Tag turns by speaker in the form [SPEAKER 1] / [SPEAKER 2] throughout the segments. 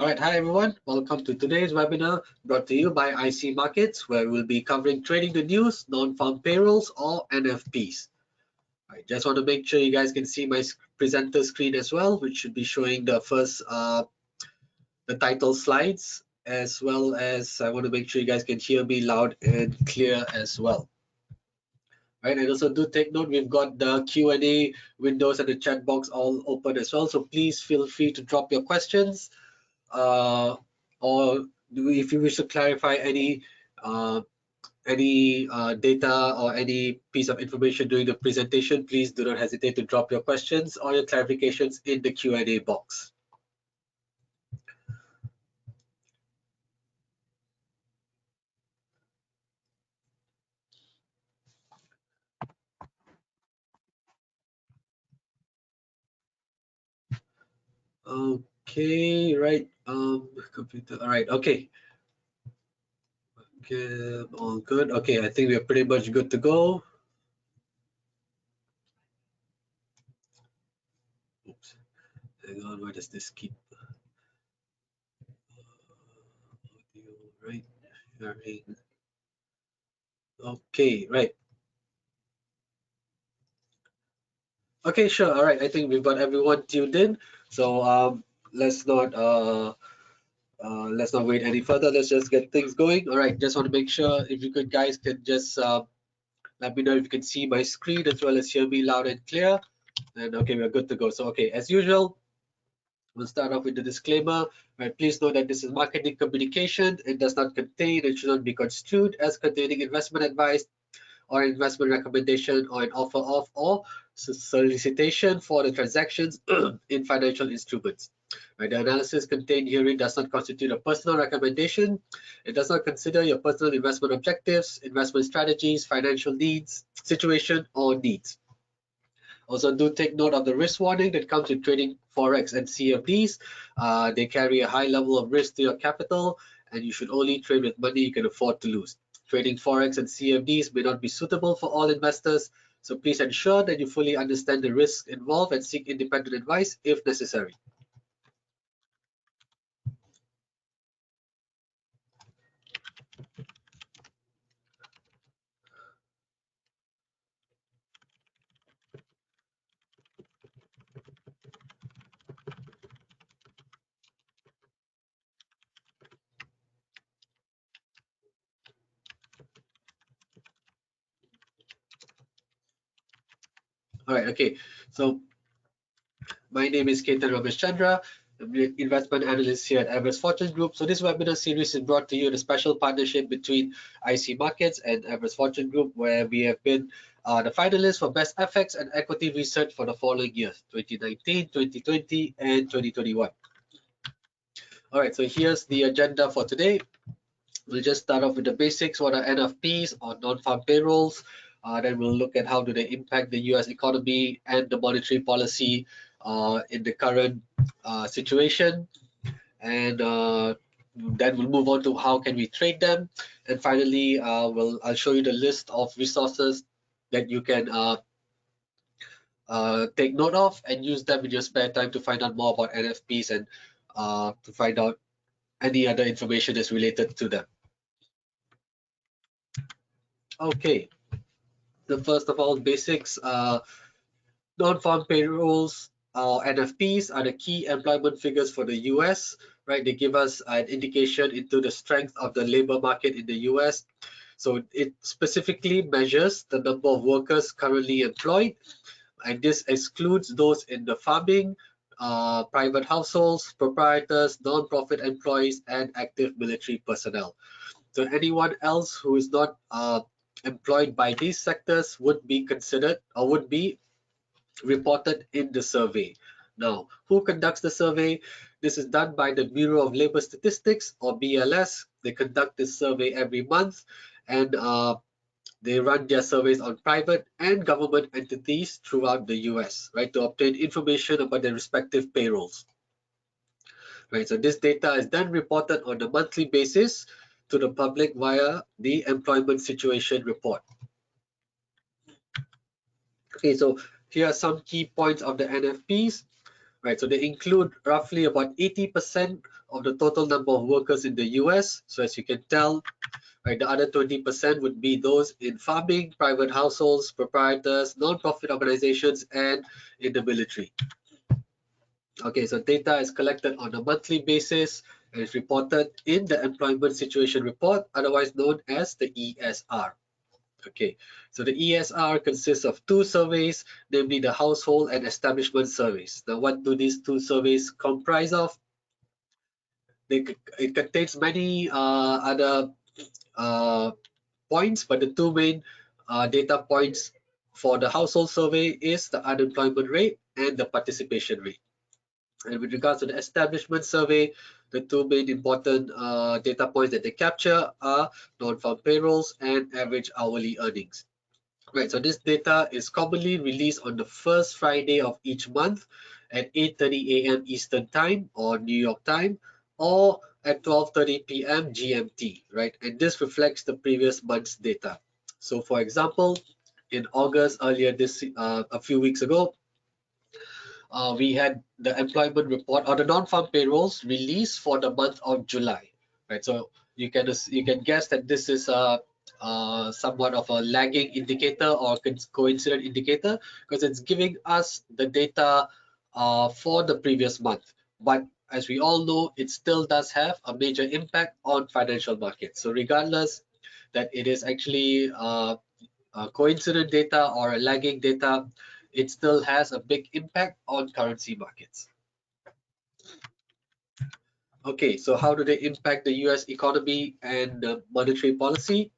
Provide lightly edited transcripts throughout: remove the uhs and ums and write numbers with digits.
[SPEAKER 1] All right, hi everyone. Welcome to today's webinar brought to you by IC Markets, where we'll be covering trading the news, non-farm payrolls or NFPs. All right, just want to make sure you guys can see my presenter screen as well, which should be showing the first the title slides, as well as I want to make sure you guys can hear me loud and clear as well. Right, and also do take note, we've got the Q&A windows and the chat box all open as well, so please feel free to drop your questions. Or if you wish to clarify any data or any piece of information during the presentation, please do not hesitate to drop your questions or your clarifications in the Q&A box. Okay, right. Computer. All right. Okay. Okay, all good. Okay, I think we are pretty much good to go. Oops. Hang on. Where does this keep? Audio, right. Herein. Okay, right. Okay, sure. All right. I think we've got everyone tuned in. So let's not wait any further. Let's just get things going. All right. Just want to make sure if you could guys can just let me know if you can see my screen as well as hear me loud and clear. And okay, we're good to go. So okay, as usual, we'll start off with the disclaimer. Right. Please note that this is marketing communication. It does not contain and should not be construed as containing investment advice or investment recommendation or an offer of or solicitation for the transactions in financial instruments. Right, the analysis contained herein does not constitute a personal recommendation. It does not consider your personal investment objectives, investment strategies, financial needs, situation, or needs. Also, do take note of the risk warning that comes with trading Forex and CFDs. They carry a high level of risk to your capital, and you should only trade with money you can afford to lose. Trading Forex and CFDs may not be suitable for all investors, so please ensure that you fully understand the risks involved and seek independent advice if necessary. All right, okay. So my name is Ketan Ramachandra. I'm an investment analyst here at Everest Fortune Group. So this webinar series is brought to you in a special partnership between IC Markets and Everest Fortune Group, where we have been the finalists for Best FX and Equity Research for the following years, 2019, 2020, and 2021. All right, so here's the agenda for today. We'll just start off with the basics. What are NFPs or non-farm payrolls? Then we'll look at how do they impact the US economy and the monetary policy in the current situation. And then we'll move on to how can we trade them. And finally, I'll show you the list of resources that you can take note of and use them in your spare time to find out more about NFPs and to find out any other information that's related to them. Okay, the first of all basics, non-farm payrolls or NFPs are the key employment figures for the US, right? They give us an indication into the strength of the labor market in the US. So it specifically measures the number of workers currently employed, and this excludes those in the farming, private households, proprietors, non-profit employees, and active military personnel. So anyone else who is not employed by these sectors would be considered or would be reported in the survey. Now, who conducts the survey? This is done by the Bureau of Labor Statistics, or BLS. They conduct this survey every month, and they run their surveys on private and government entities throughout the US, right, to obtain information about their respective payrolls. Right, so this data is then reported on a monthly basis to the public via the Employment Situation Report. Okay, so here are some key points of the NFPs. Right, so they include roughly about 80% of the total number of workers in the US. So as you can tell, right, the other 20% would be those in farming, private households, proprietors, non-profit organizations, and in the military. Okay, so data is collected on a monthly basis and is reported in the Employment Situation Report, otherwise known as the ESR. Okay, so the ESR consists of two surveys, namely the household and establishment surveys. Now, what do these two surveys comprise of? It contains many other points, but the two main data points for the household survey is the unemployment rate and the participation rate. And with regards to the establishment survey, the two main important data points that they capture are non-farm payrolls and average hourly earnings. Right, so this data is commonly released on the first Friday of each month at 8:30 a.m. Eastern Time or New York time, or at 12:30 p.m. GMT, right? And this reflects the previous month's data. So for example, in August, earlier this a few weeks ago, we had the employment report or the non-farm payrolls released for the month of July, right? So you can guess that this is somewhat of a lagging indicator or coincident indicator, because it's giving us the data for the previous month. But as we all know, it still does have a major impact on financial markets. So regardless that it is actually coincident data or a lagging data, it still has a big impact on currency markets. Okay, so how do they impact the US economy and monetary policy?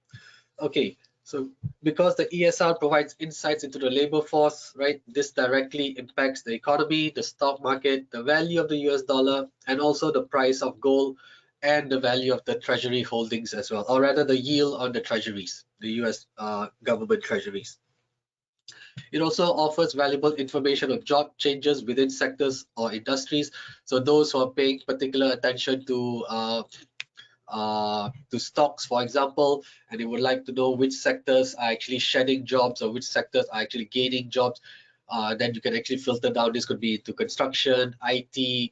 [SPEAKER 1] Okay, so because the ESR provides insights into the labor force, right, this directly impacts the economy, the stock market, the value of the US dollar, and also the price of gold and the value of the treasury holdings as well, or rather the yield on the treasuries, the US government treasuries. It also offers valuable information of job changes within sectors or industries. So those who are paying particular attention to stocks, for example, and they would like to know which sectors are actually shedding jobs or which sectors are actually gaining jobs, then you can actually filter down. This could be to construction, IT,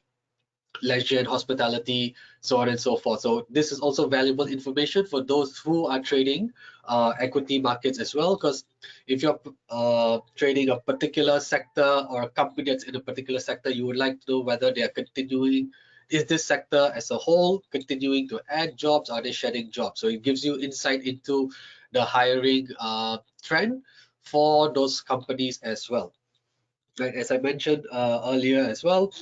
[SPEAKER 1] leisure and hospitality, so on and so forth. So this is also valuable information for those who are trading equity markets as well, because if you're trading a particular sector or a company that's in a particular sector, you would like to know whether they are continuing, is this sector as a whole continuing to add jobs, are they shedding jobs? So it gives you insight into the hiring trend for those companies as well. Right, as I mentioned earlier as well,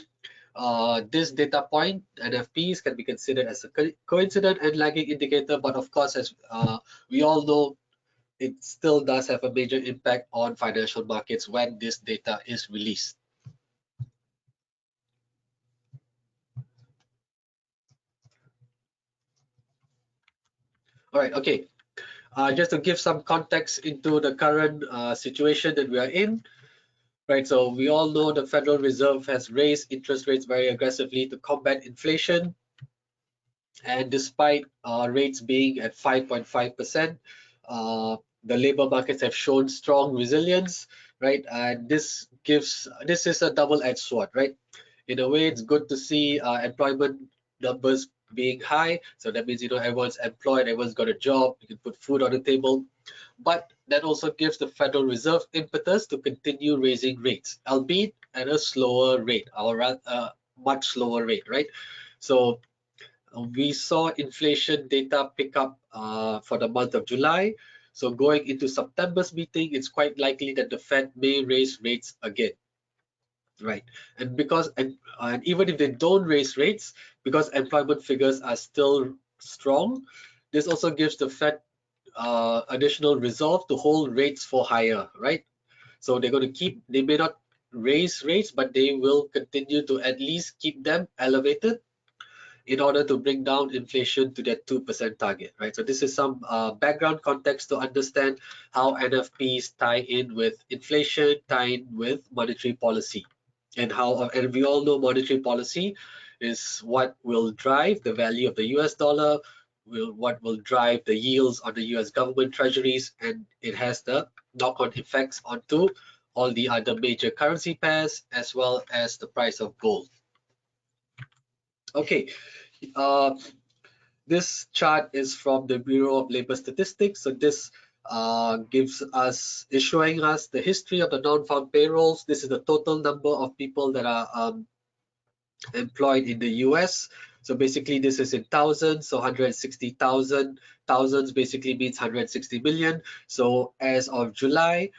[SPEAKER 1] this data point, NFPs, can be considered as a coincident and lagging indicator, but of course, as we all know, it still does have a major impact on financial markets when this data is released. All right, okay. Just to give some context into the current situation that we are in, right? So we all know the Federal Reserve has raised interest rates very aggressively to combat inflation. And despite rates being at 5.5%, the labor markets have shown strong resilience, right? And this is a double-edged sword, right? In a way, it's good to see employment numbers being high. So that means, everyone's employed, everyone's got a job, you can put food on the table. But that also gives the Federal Reserve impetus to continue raising rates, albeit at a slower rate, or a much slower rate, right? So we saw inflation data pick up for the month of July. So going into September's meeting, it's quite likely that the Fed may raise rates again, right? And even if they don't raise rates, because employment figures are still strong, this also gives the Fed additional resolve to hold rates for higher, right? So they're going to they may not raise rates, but they will continue to at least keep them elevated in order to bring down inflation to that 2% target, right? So this is some background context to understand how NFPs tie in with inflation, tie in with monetary policy, and we all know monetary policy is what will drive the value of the US dollar, what will drive the yields on the US government treasuries, and it has the knock-on effects onto all the other major currency pairs as well as the price of gold. Okay, This chart is from the Bureau of Labor Statistics. So this is showing us the history of the non-farm payrolls. This is the total number of people that are employed in the US. So basically this is in thousands, so 160,000. Thousands basically means 160 million. So as of July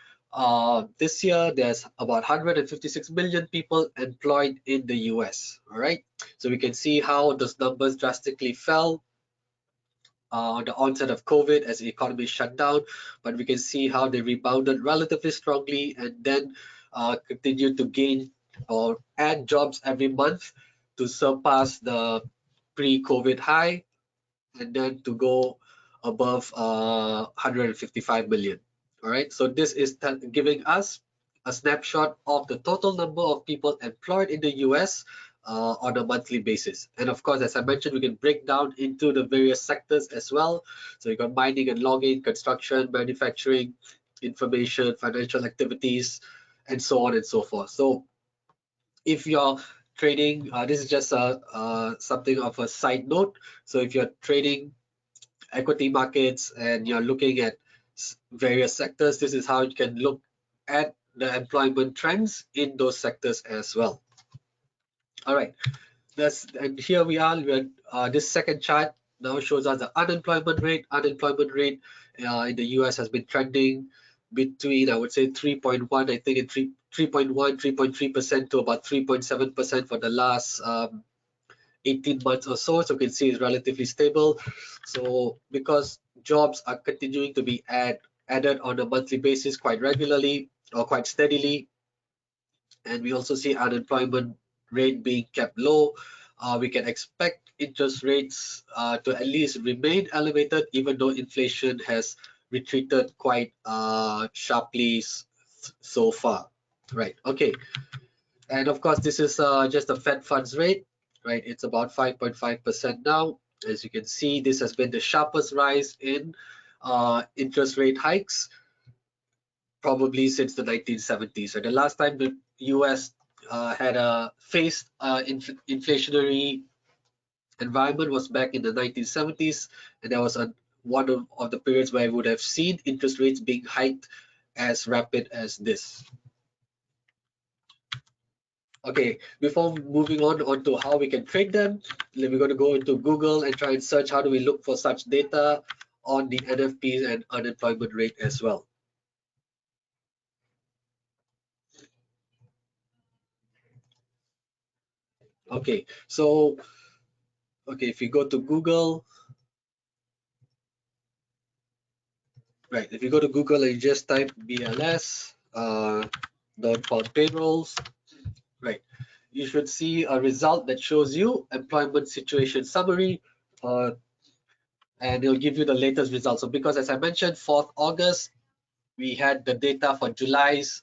[SPEAKER 1] this year, there's about 156 million people employed in the US. All right. So we can see how those numbers drastically fell on the onset of COVID as the economy shut down, but we can see how they rebounded relatively strongly and then continued to gain or add jobs every month to surpass the pre-COVID high and then to go above 155 million. All right, so this is giving us a snapshot of the total number of people employed in the US on a monthly basis. And of course, as I mentioned, we can break down into the various sectors as well. So you got mining and logging, construction, manufacturing, information, financial activities, and so on and so forth. So if you're trading, this is just something of a side note. So if you're trading equity markets and you're looking at various sectors, this is how you can look at the employment trends in those sectors as well. All right, and here we are. This second chart now shows us the unemployment rate. Unemployment rate in the US has been trending between, I would say, 3.1, I think, and 3.1, 3.3% to about 3.7% for the last 18 months or so. So you can see it's relatively stable. So because jobs are continuing to be added on a monthly basis quite regularly or quite steadily, and we also see unemployment rate being kept low, we can expect interest rates to at least remain elevated, even though inflation has retreated quite sharply so far. Right. Okay. And of course, this is just the Fed funds rate, right? It's about 5.5% now. As you can see, this has been the sharpest rise in interest rate hikes probably since the 1970s. So the last time the US had faced inflationary environment was back in the 1970s, and that was one of the periods where we would have seen interest rates being hiked as rapid as this. Okay, before moving on to how we can trade them, we're going to go into Google and try and search how do we look for such data on the NFPs and unemployment rate as well. Okay, so if you go to Google, right, if you go to Google and you just type BLS, non farm payrolls, right, you should see a result that shows you employment situation summary, and it'll give you the latest results. So because as I mentioned, 4th August, we had the data for July's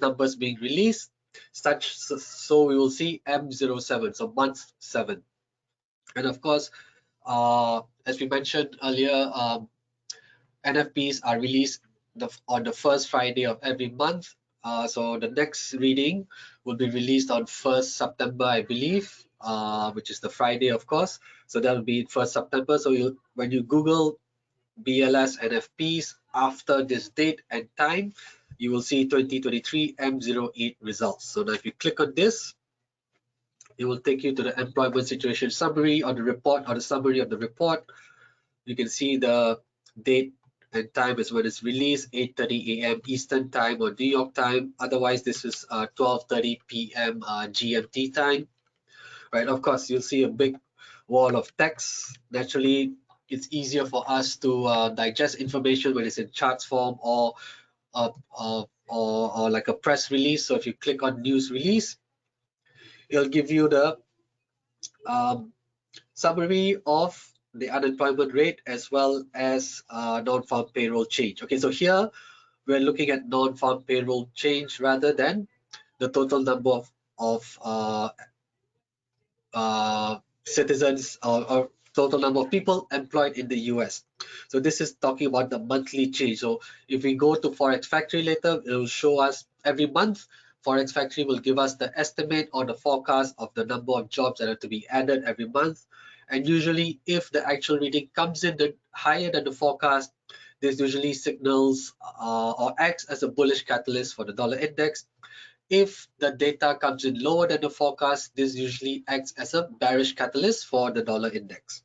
[SPEAKER 1] numbers being released, so we will see M07, so month 7. And of course, as we mentioned earlier, NFPs are released on the first Friday of every month. So the next reading will be released on 1st September, I believe, which is the Friday, of course. So that will be 1st September. So when you Google BLS NFPs after this date and time, you will see 2023 M08 results. So now if you click on this, it will take you to the employment situation summary or the report or the summary of the report. You can see the date and time is when it's released, 8:30 a.m. Eastern time or New York time. Otherwise, this is 12:30 p.m. GMT time. Right, of course, you'll see a big wall of text. Naturally, it's easier for us to digest information when it's in charts form or like a press release. So if you click on news release, it'll give you the summary of the unemployment rate as well as non-farm payroll change. Okay, so here we're looking at non-farm payroll change rather than the total number of citizens or total number of people employed in the US. So this is talking about the monthly change. So if we go to Forex Factory later, it will show us every month Forex Factory will give us the estimate or the forecast of the number of jobs that are to be added every month. And usually, if the actual reading comes in higher than the forecast, this usually signals or acts as a bullish catalyst for the dollar index. If the data comes in lower than the forecast, this usually acts as a bearish catalyst for the dollar index,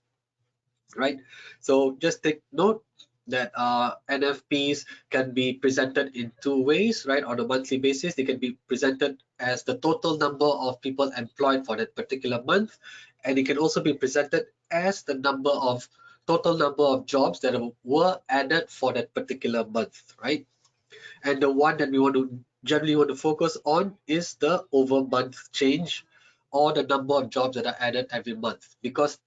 [SPEAKER 1] right? So just take note that NFPs can be presented in two ways, right? On a monthly basis, they can be presented as the total number of people employed for that particular month, and it can also be presented as the total number of jobs that were added for that particular month, right? And the one that we generally want to focus on is the over month change, or the number of jobs that are added every month, because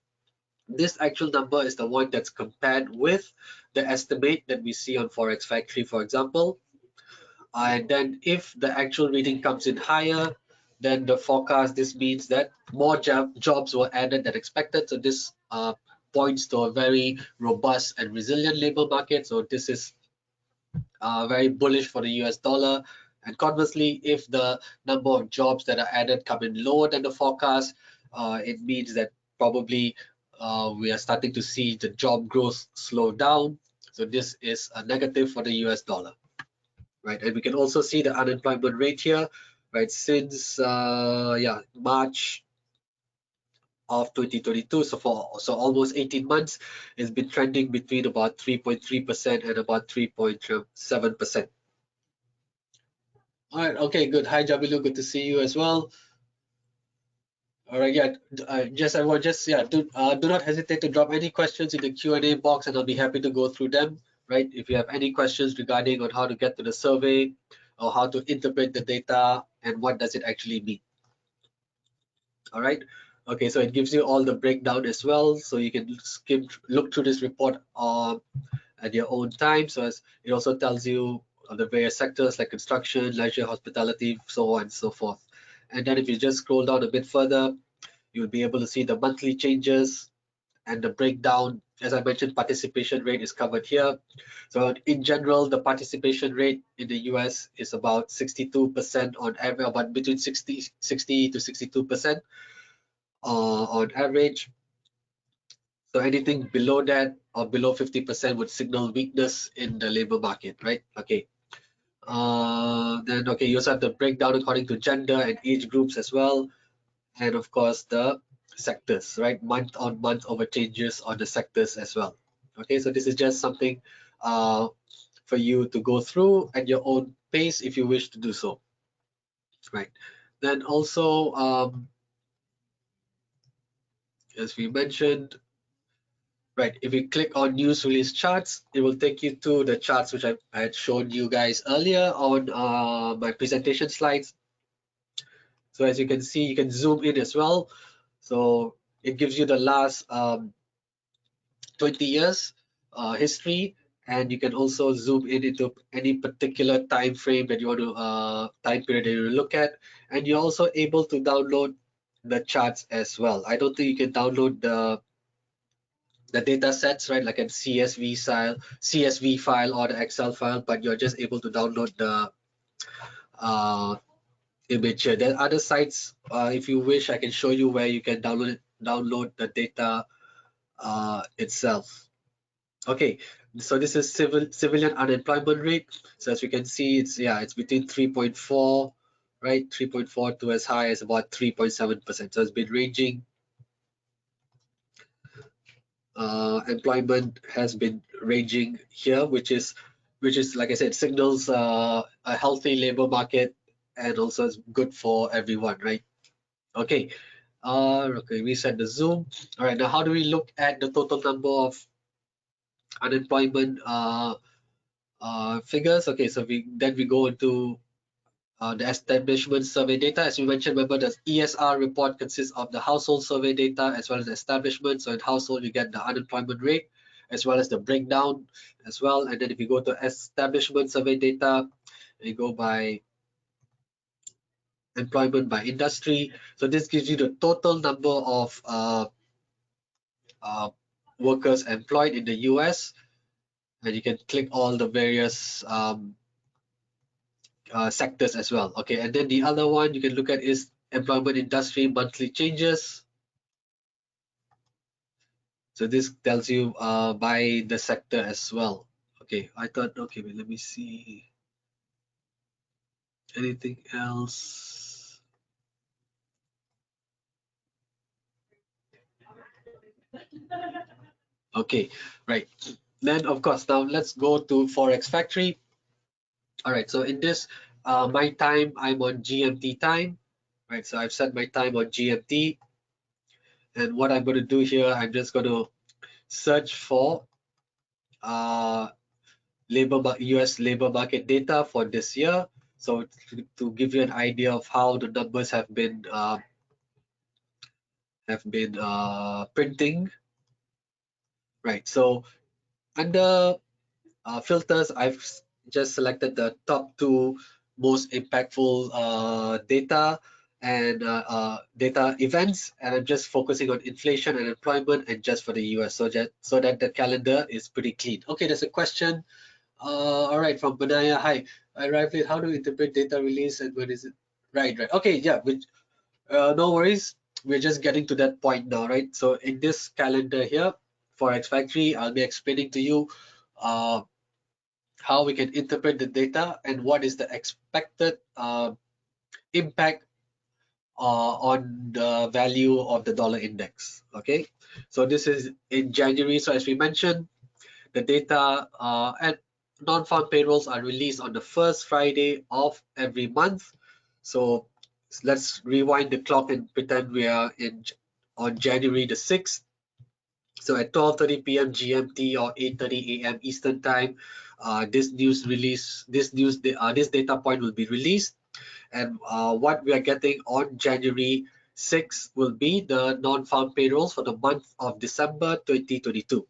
[SPEAKER 1] this actual number is the one that's compared with the estimate that we see on Forex Factory, for example. And then if the actual reading comes in higher than the forecast, this means that more jobs were added than expected. So this points to a very robust and resilient labor market. So this is very bullish for the US dollar. And conversely, if the number of jobs that are added come in lower than the forecast, it means that probably we are starting to see the job growth slow down. So this is a negative for the US dollar, right? And we can also see the unemployment rate here, right? Since March of 2022, so almost 18 months, it's been trending between about 3.3% and about 3.7%. All right, okay, good. Hi, Jabilu, good to see you as well. All right, yeah, everyone, do not hesitate to drop any questions in the Q&A box, and I'll be happy to go through them, right? If you have any questions regarding on how to get to the survey or how to interpret the data and what does it actually mean. All right, okay, so it gives you all the breakdown as well, so you can look through this report at your own time. So it also tells you the various sectors like construction, leisure, hospitality, so on and so forth. And then if you just scroll down a bit further, you'll be able to see the monthly changes and the breakdown. As I mentioned, participation rate is covered here. So in general, the participation rate in the US is about 62% on average, about between 60 to 62% on average. So anything below that or below 50% would signal weakness in the labor market, right? Okay. Then okay, you also have the breakdown according to gender and age groups as well, and of course the sectors, right? Month on month over changes on the sectors as well. Okay, so this is just something for you to go through at your own pace if you wish to do so, right? Then also, as we mentioned, right, if you click on news release charts, it will take you to the charts which I had shown you guys earlier on my presentation slides. So as you can see, you can zoom in as well. So it gives you the last 20 years history, and you can also zoom in into any particular time frame that you want to time period that you look at, and you're also able to download the charts as well. I don't think you can download the data sets, right, like a CSV file or the Excel file, but you're just able to download the image here. There are other sites, if you wish, I can show you where you can download the data itself. Okay, so this is civilian unemployment rate. So as we can see, it's between 3.4, right, 3.4 to as high as about 3.7%. So it's been ranging. Employment has been ranging here, which is like I said, signals a healthy labor market, and also it's good for everyone, right? Okay. Okay, we set the zoom. All right, now how do we look at the total number of unemployment figures? Okay, so we go into the establishment survey data. As we mentioned, remember the ESR report consists of the household survey data as well as the establishment. So in household, you get the unemployment rate as well as the breakdown as well. And then if you go to establishment survey data, you go by employment by industry. So this gives you the total number of workers employed in the US. And you can click all the various sectors as well. Okay, and then the other one you can look at is employment industry monthly changes. So this tells you by the sector as well. Okay, I thought, okay, wait, let me see. Anything else? Okay, right. Then of course, now let's go to Forex Factory. All right, so in this, my time, I'm on GMT time, right? So I've set my time on GMT. And what I'm going to do here, I'm just going to search for uh, US labor market data for this year. So to give you an idea of how the numbers have been printing, right? So under filters, I've just selected the top two most impactful data and data events, and I'm just focusing on inflation and employment and just for the US, so that the calendar is pretty clean. Okay, there's a question. All right, from Benaya. Hi, I arrived late. How do we interpret data release and when is it? Right, right. Okay, yeah. No worries. We're just getting to that point now, right? So in this calendar here, Forex Factory, I'll be explaining to you uh, how we can interpret the data and what is the expected impact on the value of the dollar index. Okay, so this is in January. So as we mentioned, the data and non-farm payrolls are released on the first Friday of every month. So let's rewind the clock and pretend we are on January the 6th. So at 12:30 p.m. GMT or 8:30 a.m. Eastern Time, this data point will be released, and what we are getting on January 6th will be the non-farm payrolls for the month of December 2022.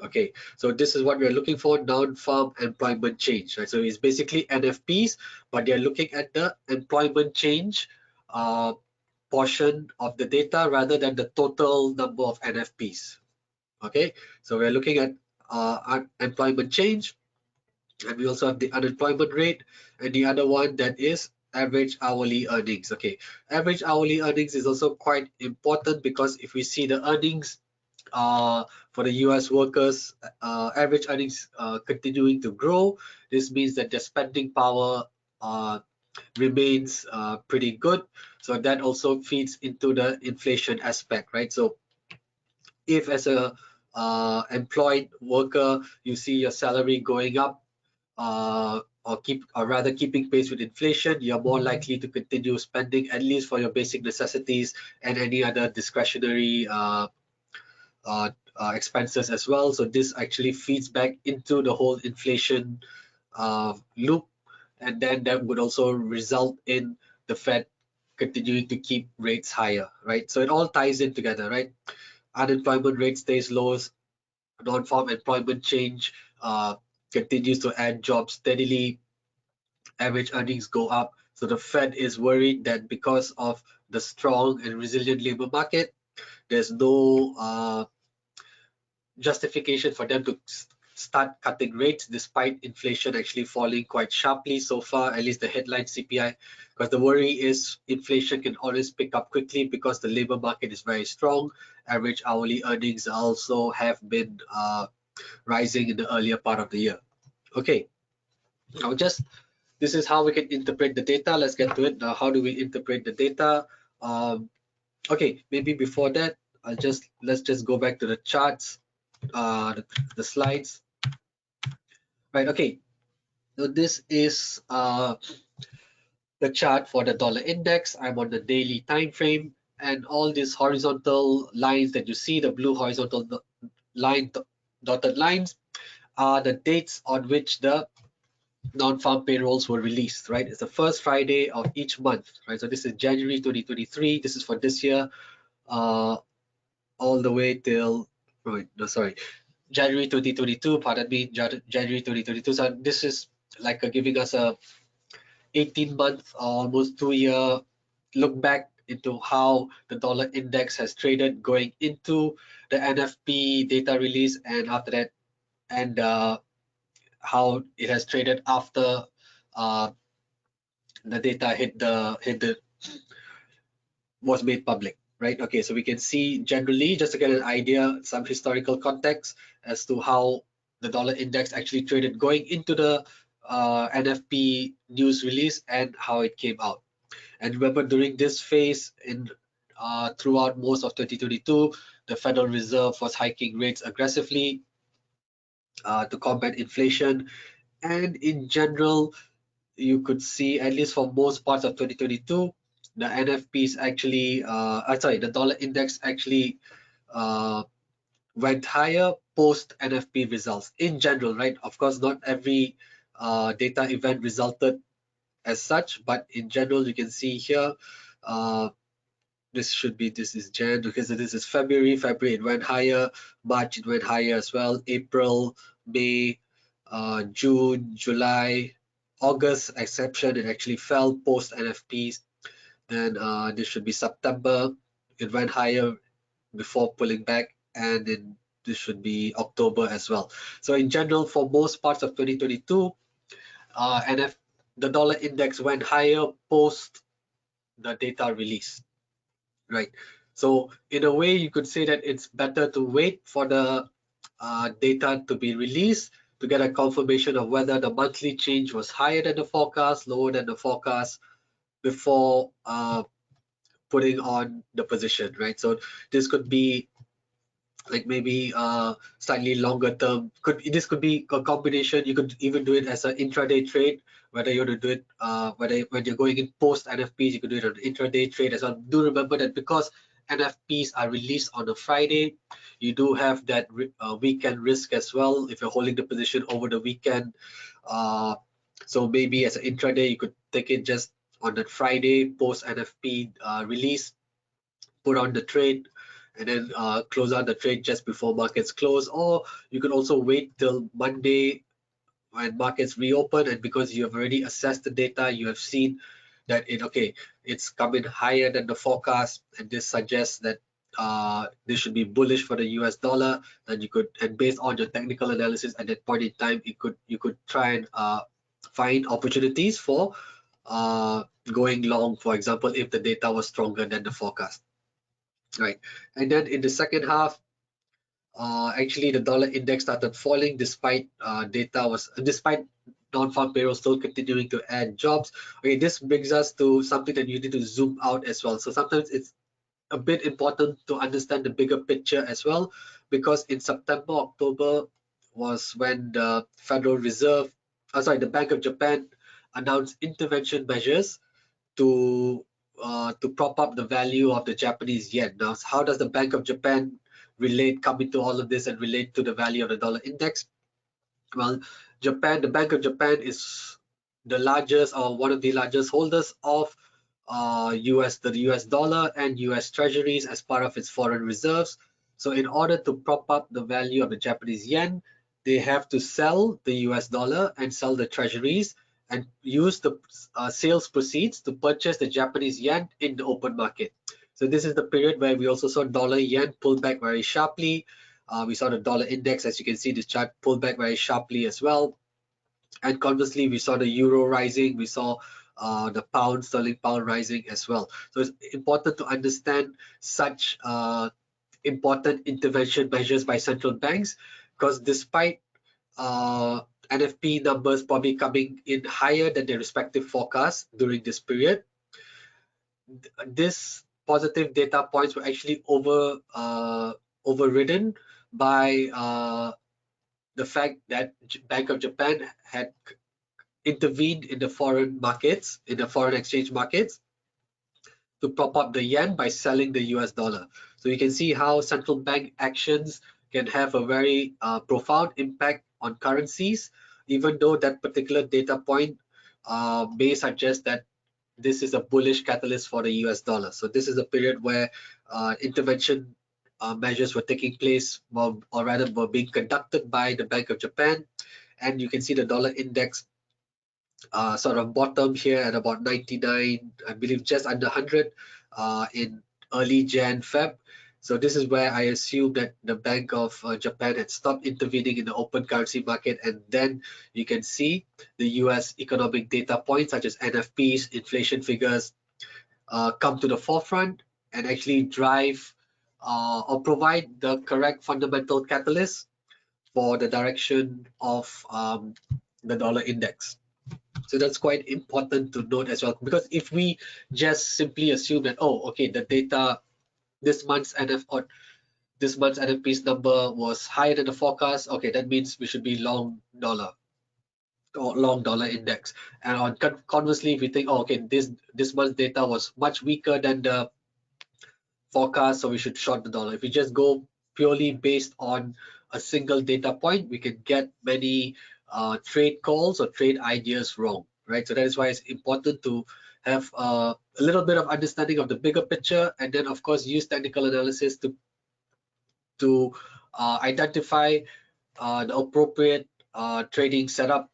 [SPEAKER 1] Okay, so this is what we're looking for, non-farm employment change, right? So it's basically NFPs, but they're looking at the employment change portion of the data rather than the total number of NFPs. Okay, so we're looking at employment change, and we also have the unemployment rate, and the other one that is average hourly earnings. Okay, average hourly earnings is also quite important because if we see the earnings for the US workers, average earnings continuing to grow, this means that their spending power remains pretty good. So that also feeds into the inflation aspect, right? So if as a employed worker, you see your salary going up, or rather keeping pace with inflation, you're more likely to continue spending at least for your basic necessities and any other discretionary expenses as well. So this actually feeds back into the whole inflation loop, and then that would also result in the Fed continuing to keep rates higher, right? So it all ties in together, right? Unemployment rate stays low, non-farm employment change continues to add jobs steadily, average earnings go up. So the Fed is worried that because of the strong and resilient labor market, there's no justification for them to start cutting rates despite inflation actually falling quite sharply so far, at least the headline CPI, because the worry is inflation can always pick up quickly because the labor market is very strong. Average hourly earnings also have been rising in the earlier part of the year. Okay, now this is how we can interpret the data. Let's get to it. Now, how do we interpret the data? Okay, maybe before that, let's just go back to the charts, the slides. Right, okay. So this is the chart for the dollar index. I'm on the daily time frame, and all these horizontal lines that you see, the blue horizontal line, dotted lines, are the dates on which the non-farm payrolls were released, right? It's the first Friday of each month, right? So this is January 2023. This is for this year, all the way till, right, no, sorry, January 2022, pardon me, January 2022. So this is like giving us a 18-month, almost 2-year look back into how the dollar index has traded going into the NFP data release, and after that, and how it has traded after the data was made public, right? Okay, so we can see generally, just to get an idea, some historical context as to how the dollar index actually traded going into the NFP news release and how it came out. And remember, during this phase throughout most of 2022, the Federal Reserve was hiking rates aggressively to combat inflation. And in general, you could see, at least for most parts of 2022, the NFPs actually, the dollar index actually went higher post NFP results in general, right? Of course, not every data event resulted as such, but in general, you can see here, this is Jan, because this is February. February it went higher, March it went higher as well, April, May, June, July, August exception, it actually fell post NFPs. Then this should be September, it went higher before pulling back, and then this should be October as well. So in general, for most parts of 2022, the dollar index went higher post the data release, right? So in a way, you could say that it's better to wait for the data to be released to get a confirmation of whether the monthly change was higher than the forecast, lower than the forecast, before putting on the position, right? So this could be like maybe slightly longer term. This could be a combination. You could even do it as an intraday trade, whether you want to do it whether when you're going in post NFPs, you could do it on intraday trade as well. Do remember that because NFPs are released on a Friday, you do have that weekend risk as well if you're holding the position over the weekend. So maybe as an intraday, you could take it just on that Friday post NFP release, put on the trade, and then close out the trade just before markets close. Or you can also wait till Monday when markets reopen, and because you have already assessed the data, you have seen that it's coming higher than the forecast, and this suggests that this should be bullish for the US dollar. Then and based on your technical analysis at that point in time, you could try and find opportunities for going long, for example, if the data was stronger than the forecast. Right, and then in the second half, actually the dollar index started falling despite despite non-farm payroll still continuing to add jobs. Okay, this brings us to something that you need to zoom out as well. So sometimes it's a bit important to understand the bigger picture as well, because in September, October was when the Federal Reserve, the Bank of Japan announced intervention measures to prop up the value of the Japanese yen. Now, how does the Bank of Japan come into all of this and relate to the value of the dollar index? Well, the Bank of Japan is the largest, or one of the largest holders of the US dollar and US treasuries as part of its foreign reserves. So in order to prop up the value of the Japanese yen, they have to sell the US dollar and sell the treasuries and use the sales proceeds to purchase the Japanese yen in the open market. So this is the period where we also saw dollar yen pull back very sharply. We saw the dollar index, as you can see, this chart pull back very sharply as well. And conversely, we saw the euro rising. We saw the sterling pound rising as well. So it's important to understand such important intervention measures by central banks, because despite NFP numbers probably coming in higher than their respective forecasts during this period, this positive data points were actually overridden by the fact that Bank of Japan had intervened in the foreign markets, in the foreign exchange markets, to prop up the yen by selling the US dollar. So you can see how central bank actions can have a very profound impact on currencies, even though that particular data point may suggest that this is a bullish catalyst for the US dollar. So this is a period where intervention measures were taking place, or rather were being conducted by the Bank of Japan. And you can see the dollar index sort of bottom here at about 99, I believe just under 100 in early Jan, Feb. So this is where I assume that the Bank of Japan had stopped intervening in the open currency market, and then you can see the US economic data points such as NFPs, inflation figures come to the forefront and actually drive or provide the correct fundamental catalyst for the direction of the dollar index. So that's quite important to note as well, because if we just simply assume that, oh, okay, the data this month's NFP's number was higher than the forecast, okay, that means we should be long dollar or long dollar index. And on conversely, if we think, oh, okay, this month's data was much weaker than the forecast, so we should short the dollar. If we just go purely based on a single data point, we can get many trade calls or trade ideas wrong, right? So that is why it's important to have a little bit of understanding of the bigger picture, and then of course use technical analysis to identify the appropriate trading setup,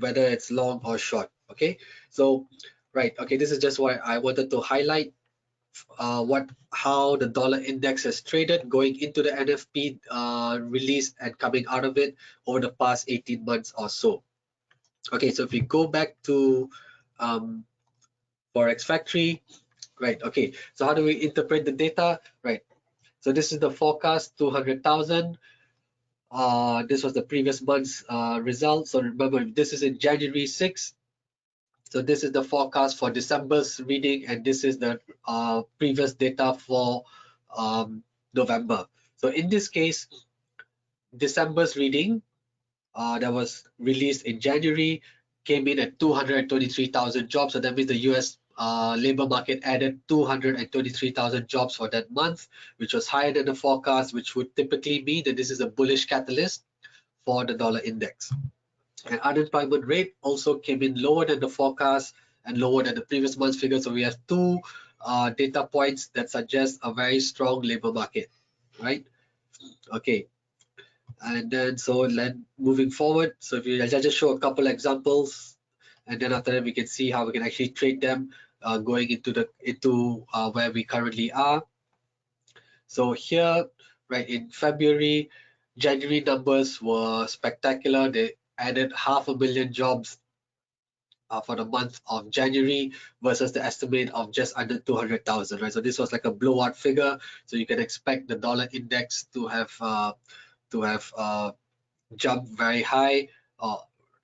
[SPEAKER 1] whether it's long or short. Okay, so right, okay, this is just why I wanted to highlight how the dollar index has traded going into the NFP release and coming out of it over the past 18 months or so. Okay, so if we go back to Forex Factory, right? Okay, so how do we interpret the data, right? So this is the forecast 200,000. This was the previous month's result. So remember, this is in January 6th. So this is the forecast for December's reading, and this is the previous data for November. So in this case, December's reading that was released in January came in at 223,000 jobs. So that means the US labor market added 223,000 jobs for that month, which was higher than the forecast, which would typically mean that this is a bullish catalyst for the dollar index. And unemployment rate also came in lower than the forecast and lower than the previous month's figure. So we have two data points that suggest a very strong labor market, right? Okay. And then so then moving forward, so if you, I'll just show a couple examples, and then after that we can see how we can actually trade them going into where we currently are. So here, right, in February, January numbers were spectacular. They added 500,000 jobs for the month of January versus the estimate of just under 200,000, right? So this was like a blowout figure. So you can expect the dollar index to have jumped very high.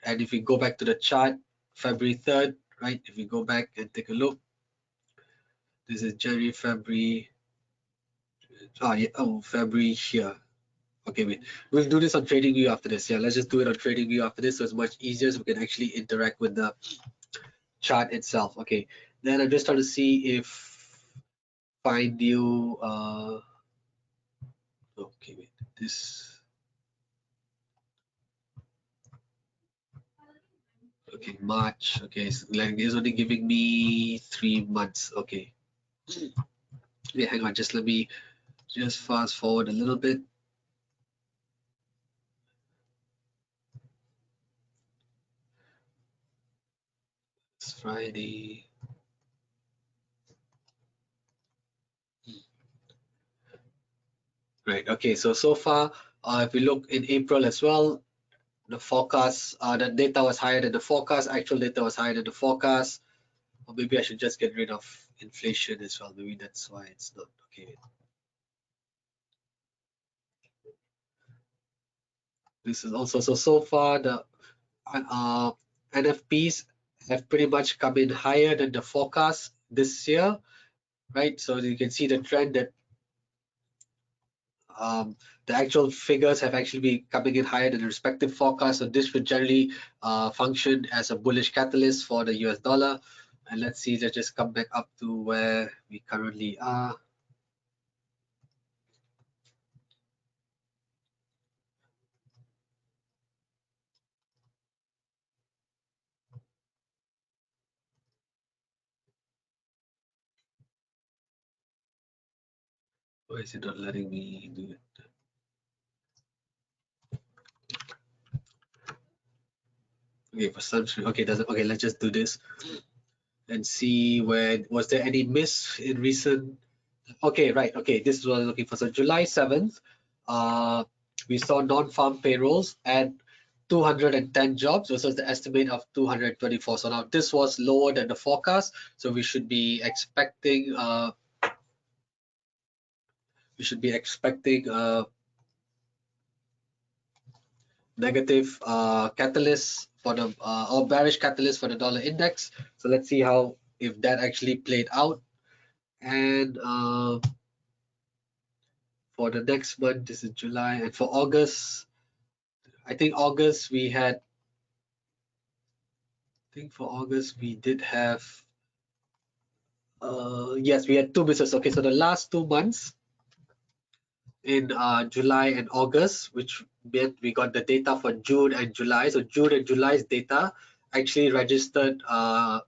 [SPEAKER 1] And if we go back to the chart, February 3rd, right? If we go back and take a look, this is January, February. February here. Okay, wait. We'll do this on TradingView after this. Yeah, let's just do it on TradingView after this, so it's much easier, so we can actually interact with the chart itself. Okay, then I'm just trying to see if find you. Okay, wait. This. Okay, March. Okay, so it's only giving me 3 months. Okay. Wait, hang on. Just let me just fast forward a little bit. It's Friday. Right. Okay. So far, if we look in April as well, the forecast, the data was higher than the forecast. Actual data was higher than the forecast. Or maybe I should just get rid of inflation as well. Maybe that's why it's not okay. This is also so far the NFPs have pretty much come in higher than the forecast this year, right? So you can see the trend that the actual figures have actually been coming in higher than the respective forecast. So this would generally function as a bullish catalyst for the US dollar. And let's see, let's just come back up to where we currently are. Why is it not letting me do it? Okay, for some reason, okay, doesn't, okay, let's just do this and see where, was there any miss in recent Okay, right. Okay, this is what I'm looking for. So July 7th, we saw non-farm payrolls at 210 jobs versus the estimate of 224. So now this was lower than the forecast. So we should be expecting negative catalyst for the or bearish catalyst for the dollar index. So let's see how if that actually played out. And for the next month, this is July, and for August, I think August we had. I think for August we did have. Yes, we had two businesses. Okay, so the last 2 months in July and August, which meant we got the data for June and July. So June and July's data actually registered uh,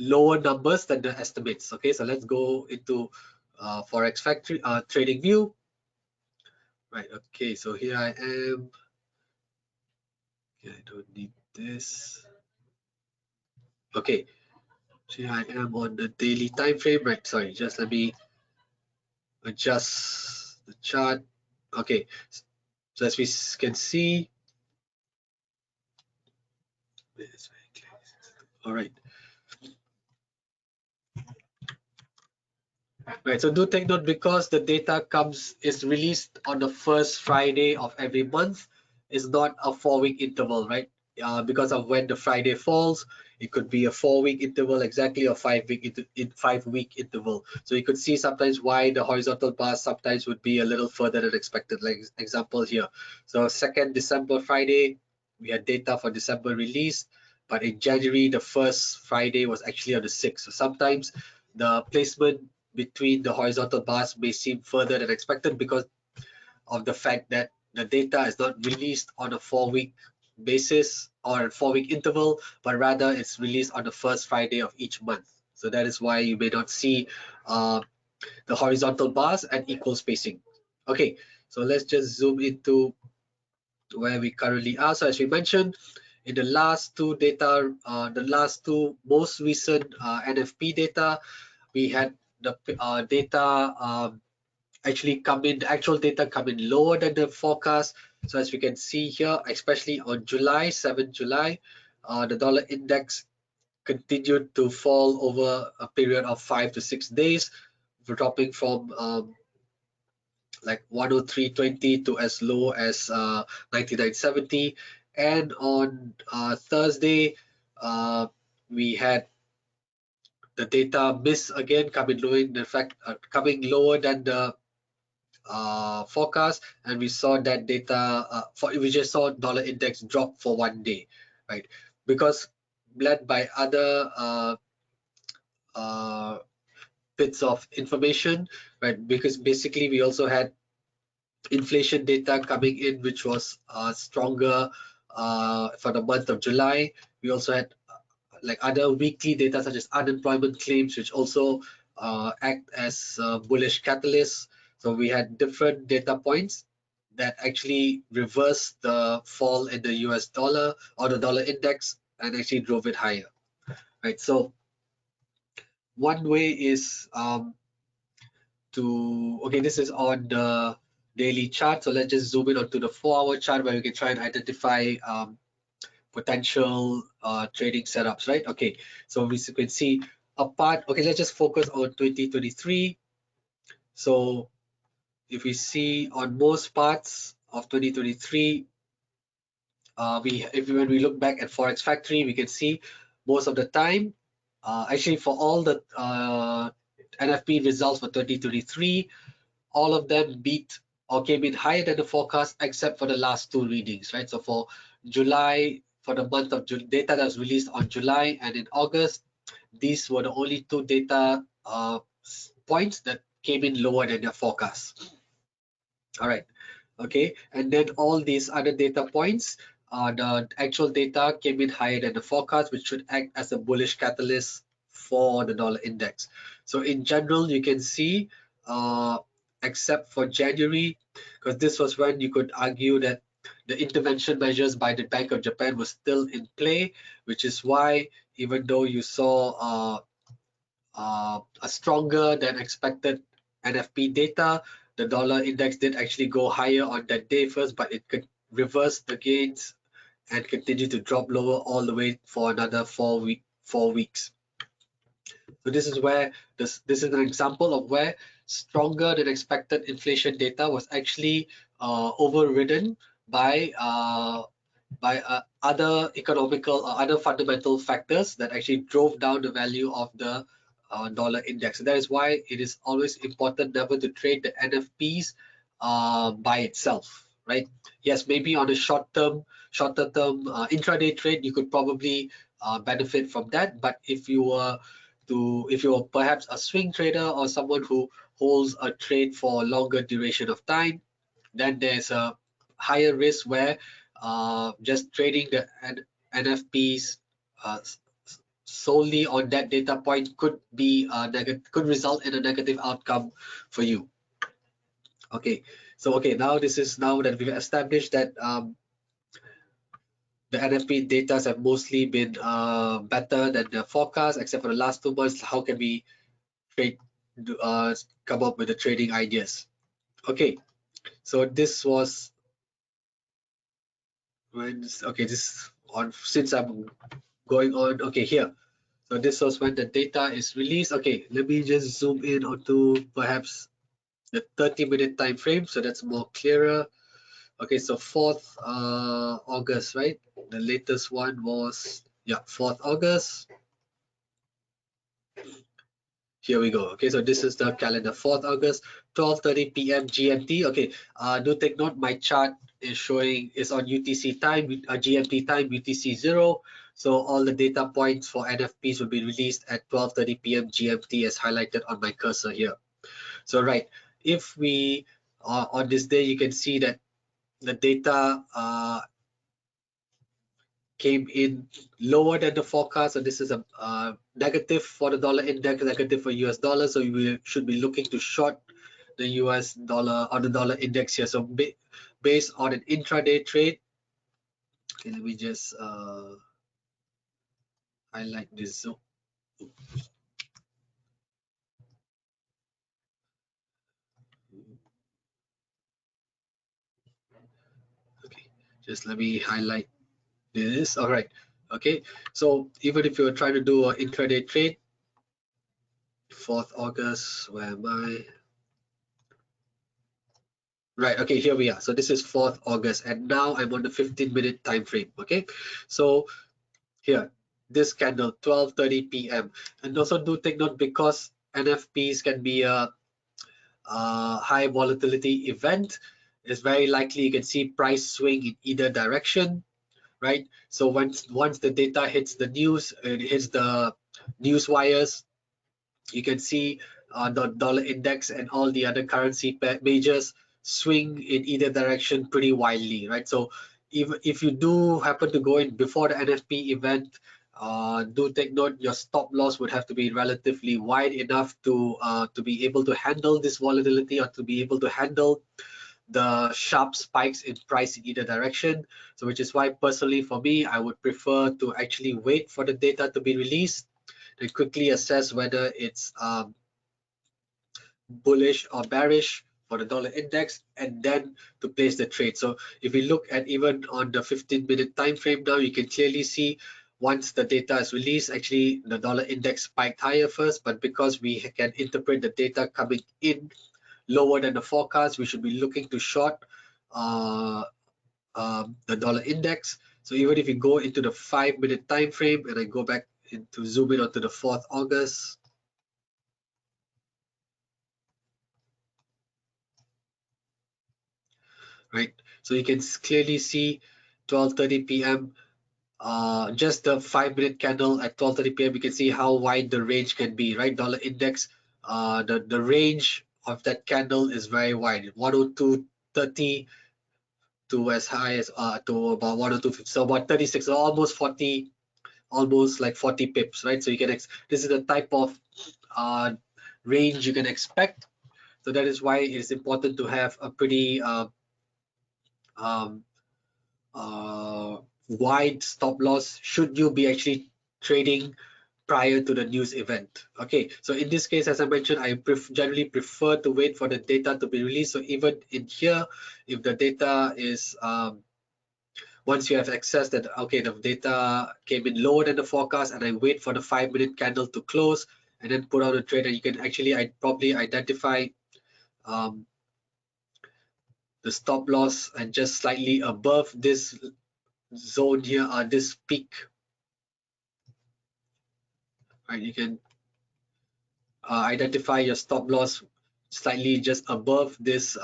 [SPEAKER 1] lower numbers than the estimates. Okay, so let's go into Forex Factory trading view. Right. Okay, so here I am. Okay, I don't need this. Okay, so here I am on the daily time frame. Right. Sorry, just let me adjust the chart. Okay, so as we can see, all right. Right, so do take note because the data is released on the first Friday of every month. It's not a 4-week interval, right? Because of when the Friday falls, it could be a 4-week interval exactly or 5-week interval. So you could see sometimes why the horizontal bars sometimes would be a little further than expected. Like example here. So 2nd December Friday, we had data for December released, but in January the first Friday was actually on the 6th. So sometimes the placement between the horizontal bars may seem further than expected because of the fact that the data is not released on a 4-week basis or a 4-week interval, but rather it's released on the first Friday of each month. So that is why you may not see the horizontal bars at equal spacing. Okay, so let's just zoom into where we currently are. So as we mentioned, in the last two data, the last two most recent NFP data, we had the data actually come in, the actual data come in lower than the forecast. So as we can see here, especially on July, 7th July, the dollar index continued to fall over a period of 5 to 6 days, dropping from like 103.20 to as low as 99.70. And on Thursday, we had the data miss again, coming low, in fact, coming lower than the forecast, and we saw that data we just saw dollar index drop for 1 day, right? Because led by other uh, bits of information, right? Because basically we also had inflation data coming in, which was stronger for the month of July. We also had like other weekly data such as unemployment claims, which also act as bullish catalysts. So we had different data points that actually reversed the fall in the US dollar or the dollar index and actually drove it higher, right? So one way is okay, this is on the daily chart. So let's just zoom in onto the 4-hour chart where we can try and identify potential trading setups, right? Okay, so we can see okay, let's just focus on 2023. So if we see on most parts of 2023, when we look back at Forex Factory, we can see most of the time, actually for all the NFP results for 2023, all of them beat or came in higher than the forecast except for the last two readings, right? So for July, for the month of data that was released on July and in August, these were the only two data points that came in lower than their forecast. All right, okay, and then all these other data points, the actual data came in higher than the forecast, which should act as a bullish catalyst for the dollar index. So in general, you can see, except for January, because this was when you could argue that the intervention measures by the Bank of Japan was still in play, which is why even though you saw a stronger than expected NFP data. The dollar index did actually go higher on that day first, but it could reverse the gains and continue to drop lower all the way for another 4 weeks. So this is where this is an example of where stronger than expected inflation data was actually overridden by other economical or other fundamental factors that actually drove down the value of the dollar index. So that is why it is always important never to trade the NFPs by itself, right? Yes, maybe on a shorter term intraday trade, you could probably benefit from that. But if you were perhaps a swing trader or someone who holds a trade for a longer duration of time, then there's a higher risk where just trading the NFPs uh, solely on that data point could be could result in a negative outcome for you. Okay, so now that we've established that the NFP data have mostly been better than the forecast, except for the last 2 months. How can we trade come up with the trading ideas? Okay, so this was this on since I'm going on. Okay, here. So this was when the data is released. Okay, let me just zoom in onto perhaps the 30-minute time frame so that's more clearer. Okay, so 4th August, right? The latest one was 4th August. Here we go. Okay, so this is the calendar. 4th August, 12:30 p.m. GMT. Okay, do take note. My chart is on UTC time, GMT time, UTC 0. So all the data points for NFPs will be released at 12:30 p.m. GMT as highlighted on my cursor here. So right, if we on this day, you can see that the data came in lower than the forecast. So this is a negative for the dollar index, negative for US dollar. So we should be looking to short the US dollar or the dollar index here. So based on an intraday trade, okay, let me just highlight this zone. Okay, just let me highlight this. All right. Okay, so even if you're trying to do an intraday trade, 4th August, where am I? Right, okay, here we are. So this is 4th August, and now I'm on the 15-minute time frame. Okay, so here, this candle, 12:30 p.m. And also do take note, because NFPs can be a high volatility event, it's very likely you can see price swing in either direction, right? So once the data hits the news, it hits the news wires, you can see the dollar index and all the other currency majors swing in either direction pretty wildly, right? So even if you do happen to go in before the NFP event, do take note your stop loss would have to be relatively wide enough to be able to handle this volatility, or to be able to handle the sharp spikes in price in either direction. So which is why personally for me, I would prefer to actually wait for the data to be released and quickly assess whether it's bullish or bearish for the dollar index, and then to place the trade. So if we look at even on the 15-minute time frame now, you can clearly see once the data is released, actually the dollar index spiked higher first, but because we can interpret the data coming in lower than the forecast, we should be looking to short the dollar index. So even if you go into the 5-minute time frame, and I go back into zoom in onto the 4th August, right? So you can clearly see 12:30 p.m. Just the 5-minute candle at 12:30 p.m. You can see how wide the range can be, right? Dollar index, the range of that candle is very wide, 102.30 to as high as to about 102.50, so about 36, so almost 40, almost like 40 pips, right? So you can this is the type of range you can expect. So that is why it is important to have a pretty um, wide stop loss should you be actually trading prior to the news event. Okay, so in this case, as I mentioned, I generally prefer to wait for the data to be released. So even in here, if the data is once you have access that, okay, the data came in lower than the forecast, and I wait for the 5-minute candle to close and then put out a trade, and you can actually probably identify the stop loss and just slightly above this zone here, this peak, right? You can identify your stop loss slightly just above this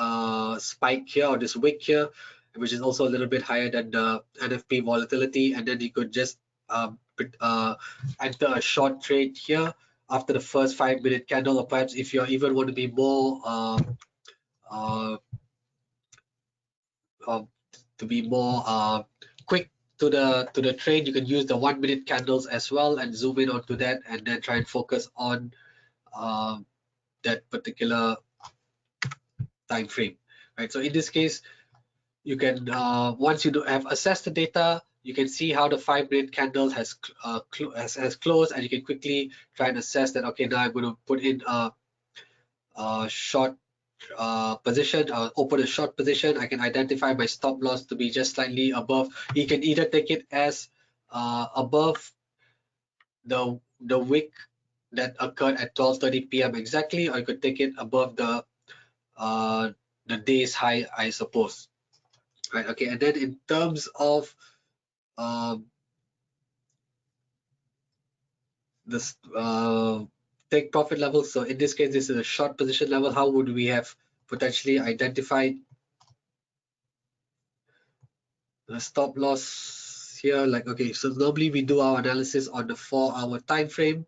[SPEAKER 1] spike here, or this wick here, which is also a little bit higher than the NFP volatility, and then you could just enter a short trade here after the first 5-minute candle, or perhaps if you even want to be more uh, quick to the trade, you can use the 1-minute candles as well and zoom in onto that, and then try and focus on that particular time frame, right? So in this case, you can once you have assessed the data, you can see how the 5-minute candle has closed, and you can quickly try and assess that, okay, now I'm going to put in a short position, open a short position. I can identify my stop loss to be just slightly above. You can either take it as above the wick that occurred at 12:30 p.m. exactly, or you could take it above the day's high, I suppose. Right. Okay. And then in terms of this take profit level, so in this case, this is a short position level. How would we have potentially identified the stop loss here? Like, okay, so normally we do our analysis on the 4-hour time frame.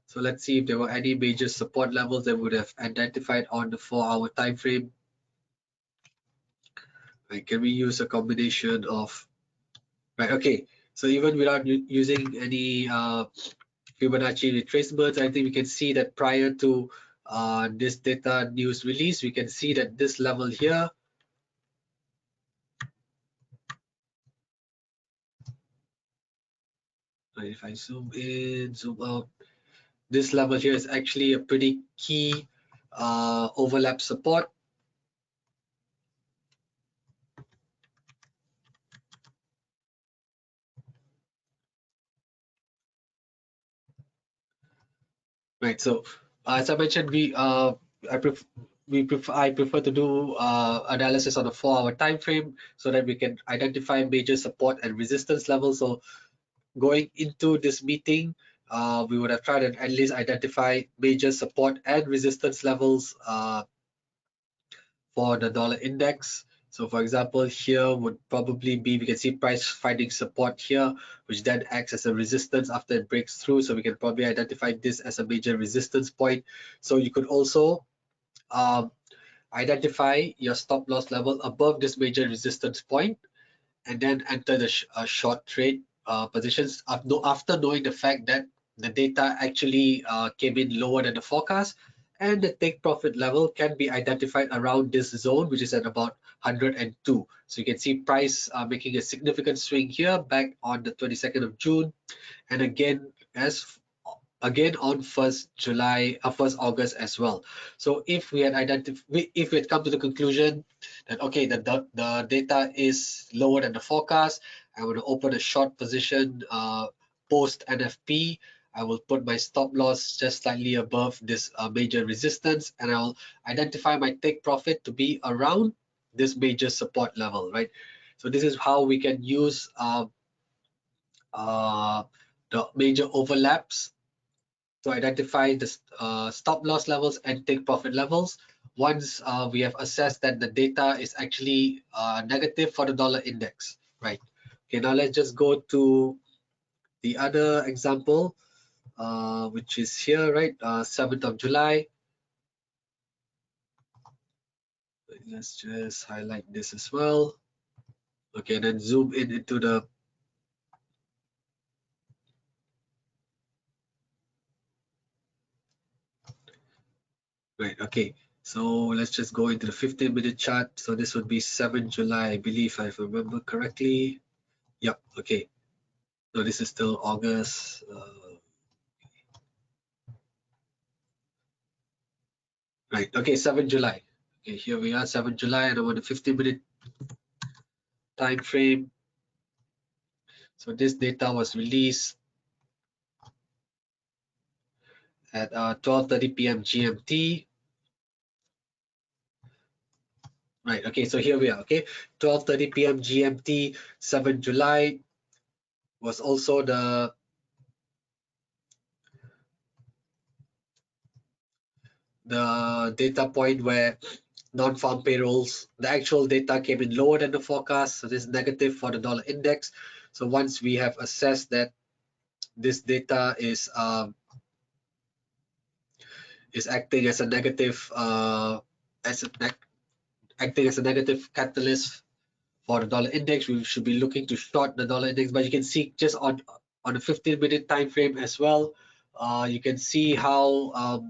[SPEAKER 1] So let's see if there were any major support levels that would have identified on the 4-hour time frame. Right, can we use a combination of, right? Okay, so even without using any Fibonacci retracements, I think we can see that prior to this data news release, we can see that this level here, if I zoom in, zoom out, this level here is actually a pretty key overlap support. Right. So as I mentioned, I prefer to do analysis on a 4-hour time frame so that we can identify major support and resistance levels. So going into this meeting, we would have tried to at least identify major support and resistance levels for the dollar index. So for example, here would probably be, we can see price finding support here, which then acts as a resistance after it breaks through. So we can probably identify this as a major resistance point. So you could also identify your stop loss level above this major resistance point, and then enter the short trade positions after knowing the fact that the data actually came in lower than the forecast, and the take profit level can be identified around this zone, which is at about 102. So you can see price making a significant swing here back on the 22nd of June, and again again on 1st August as well. So if we had if we had come to the conclusion that, okay, the data is lower than the forecast, I want to open a short position post NFP. I will put my stop loss just slightly above this major resistance, and I'll identify my take profit to be around this major support level, right? So this is how we can use the major overlaps to identify the stop loss levels and take profit levels once we have assessed that the data is actually negative for the dollar index, right? Okay, now let's just go to the other example, which is here, right? 7th of July. Let's just highlight this as well. Okay, then zoom in into the right. Okay, so let's just go into the 15-minute chart. So this would be 7th July, I believe, if I remember correctly. Yep. Okay. No, this is still August. Right. Okay, 7 July. Okay, here we are, 7 July, and I'm on a 15-minute time frame. So this data was released at 12:30 p.m. GMT. Right. Okay, so here we are. Okay, 12:30 p.m. GMT, 7 July was also the data point where non-farm payrolls, the actual data came in lower than the forecast, so this is negative for the dollar index. So once we have assessed that this data is acting as a negative as a, acting as a negative catalyst for the dollar index, we should be looking to short the dollar index. But you can see just on a 15-minute time frame as well, you can see how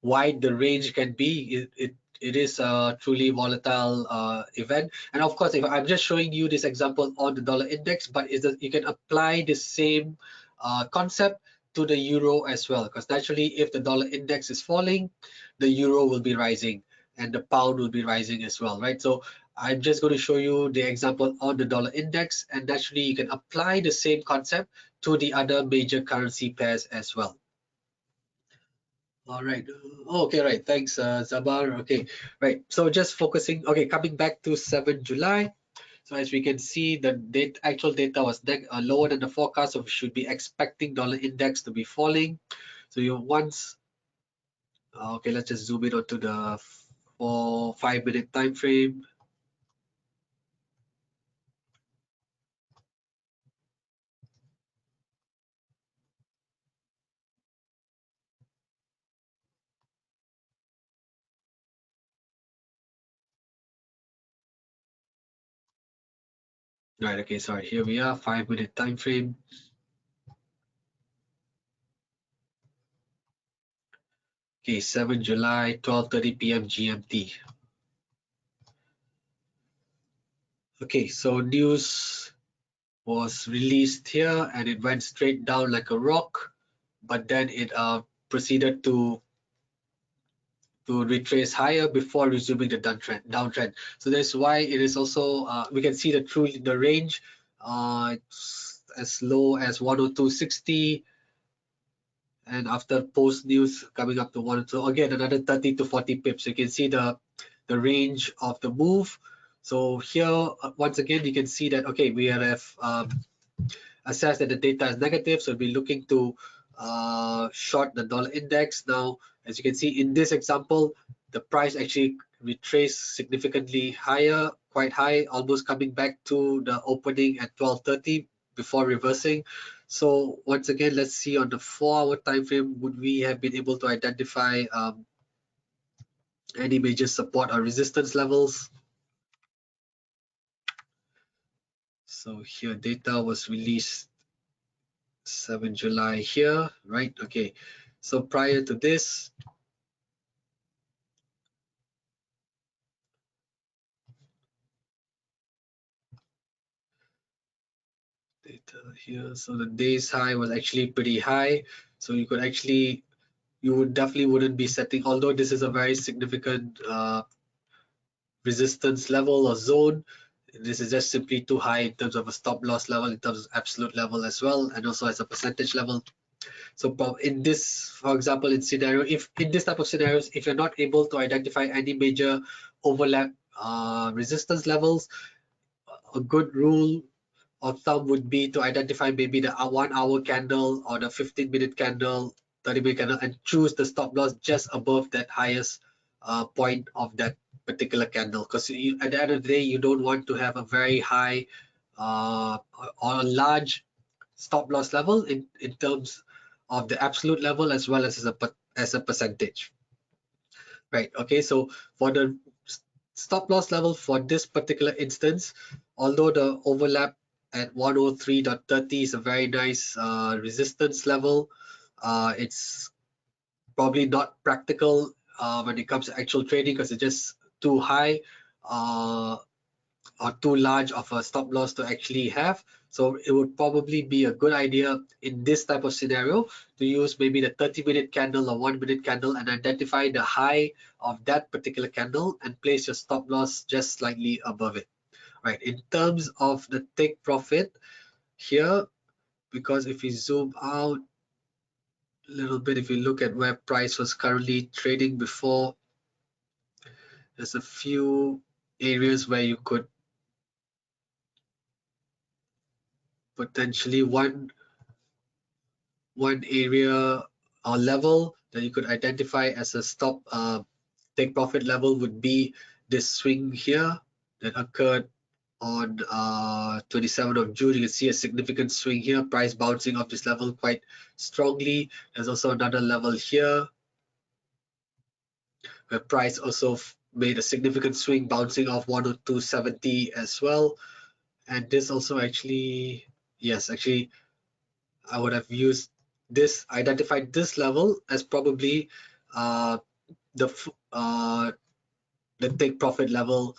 [SPEAKER 1] wide the range can be. It is a truly volatile event. And of course, if I'm just showing you this example on the dollar index, but is that you can apply the same concept to the euro as well, because naturally if the dollar index is falling, the euro will be rising and the pound will be rising as well, right? So I'm just going to show you the example on the dollar index, and naturally you can apply the same concept to the other major currency pairs as well. All right. Okay, right. Thanks, Zabar. Okay, right. So just focusing. Okay, coming back to 7 July. So as we can see, the actual data was lower than the forecast, so we should be expecting dollar index to be falling. So you once. Okay, let's just zoom in onto the 5-minute time frame. Right. Okay. Sorry. Here we are. 5-minute time frame. Okay. 7 July, 12:30 p.m. GMT. Okay. So news was released here and it went straight down like a rock, but then it proceeded to retrace higher before resuming the downtrend. So that's why it is also we can see the range as low as 102.60, and after post news coming up to 102 again another 30 to 40 pips. You can see the range of the move. So here once again you can see that okay, we have assess that the data is negative, so we'll be looking to short the dollar index. Now, as you can see in this example, the price actually retraced significantly higher, quite high, almost coming back to the opening at 12:30 before reversing. So once again, let's see on the 4-hour time frame, would we have been able to identify any major support or resistance levels? So here data was released 7 July here, right? Okay, so prior to this, data here, so the day's high was actually pretty high. So you could actually, you would definitely wouldn't be setting, although this is a very significant resistance level or zone, this is just simply too high in terms of a stop loss level, in terms of absolute level as well, and also as a percentage level. So in this, for example, in scenario, if in this type of scenarios, if you're not able to identify any major overlap resistance levels, a good rule of thumb would be to identify maybe the 1-hour candle or the 15-minute candle, 30-minute candle, and choose the stop loss just above that highest point of that particular candle. Because at the end of the day, you don't want to have a very high or a large stop loss level in terms of the absolute level as well as a percentage. Right. Okay. So for the stop loss level for this particular instance, although the overlap at 103.30 is a very nice resistance level, it's probably not practical when it comes to actual trading because it's just too high. or too large of a stop loss to actually have. So it would probably be a good idea in this type of scenario to use maybe the 30-minute candle or 1-minute candle and identify the high of that particular candle and place your stop loss just slightly above it. Right. In terms of the take profit here, because if we zoom out a little bit, if you look at where price was currently trading before, there's a few areas where you could potentially one area or level that you could identify as a stop take profit level would be this swing here that occurred on 27th of June. You can see a significant swing here, price bouncing off this level quite strongly. There's also another level here where price also made a significant swing, bouncing off 102.70 as well. And this also actually, yes, actually I would have used this, identified this level as probably the take profit level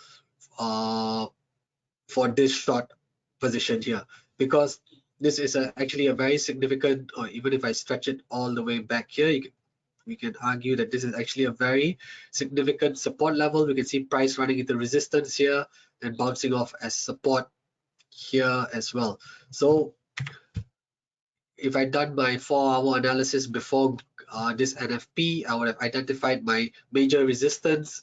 [SPEAKER 1] for this short position here, because this is actually a very significant, or even if I stretch it all the way back here, we can argue that this is actually a very significant support level. We can see price running into resistance here and bouncing off as support here as well. So if I'd done my 4-hour analysis before this NFP, I would have identified my major resistance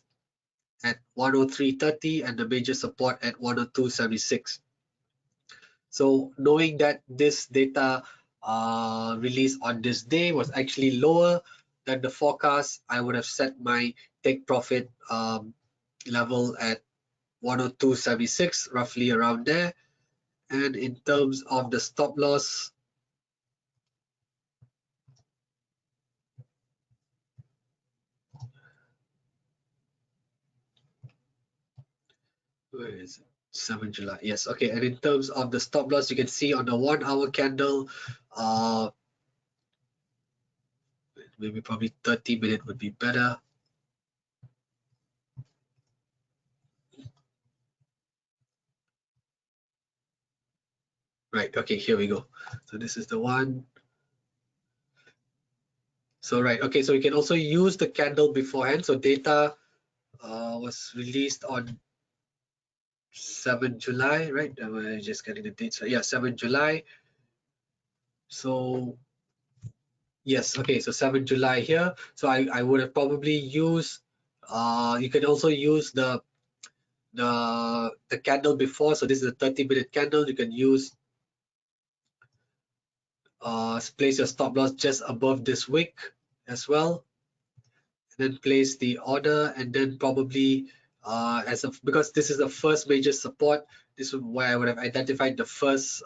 [SPEAKER 1] at 103.30 and the major support at 102.76. So knowing that this data released on this day was actually lower than the forecast, I would have set my take profit level at 102.76, roughly around there. And in terms of the stop loss, where is it? 7 July. Yes, okay. And in terms of the stop loss, you can see on the 1-hour candle, maybe probably 30-minute would be better. Right, okay, here we go. So this is the one. So right, okay, so we can also use the candle beforehand. So data was released on 7 July, right? I'm just getting the dates. Yeah, 7 July. So yes, okay, so 7 July here. So I would have probably used, you can also use the candle before. So this is a 30-minute candle. You can use place your stop loss just above this wick as well, and then place the order, and then probably because this is the first major support, this is where I would have identified the first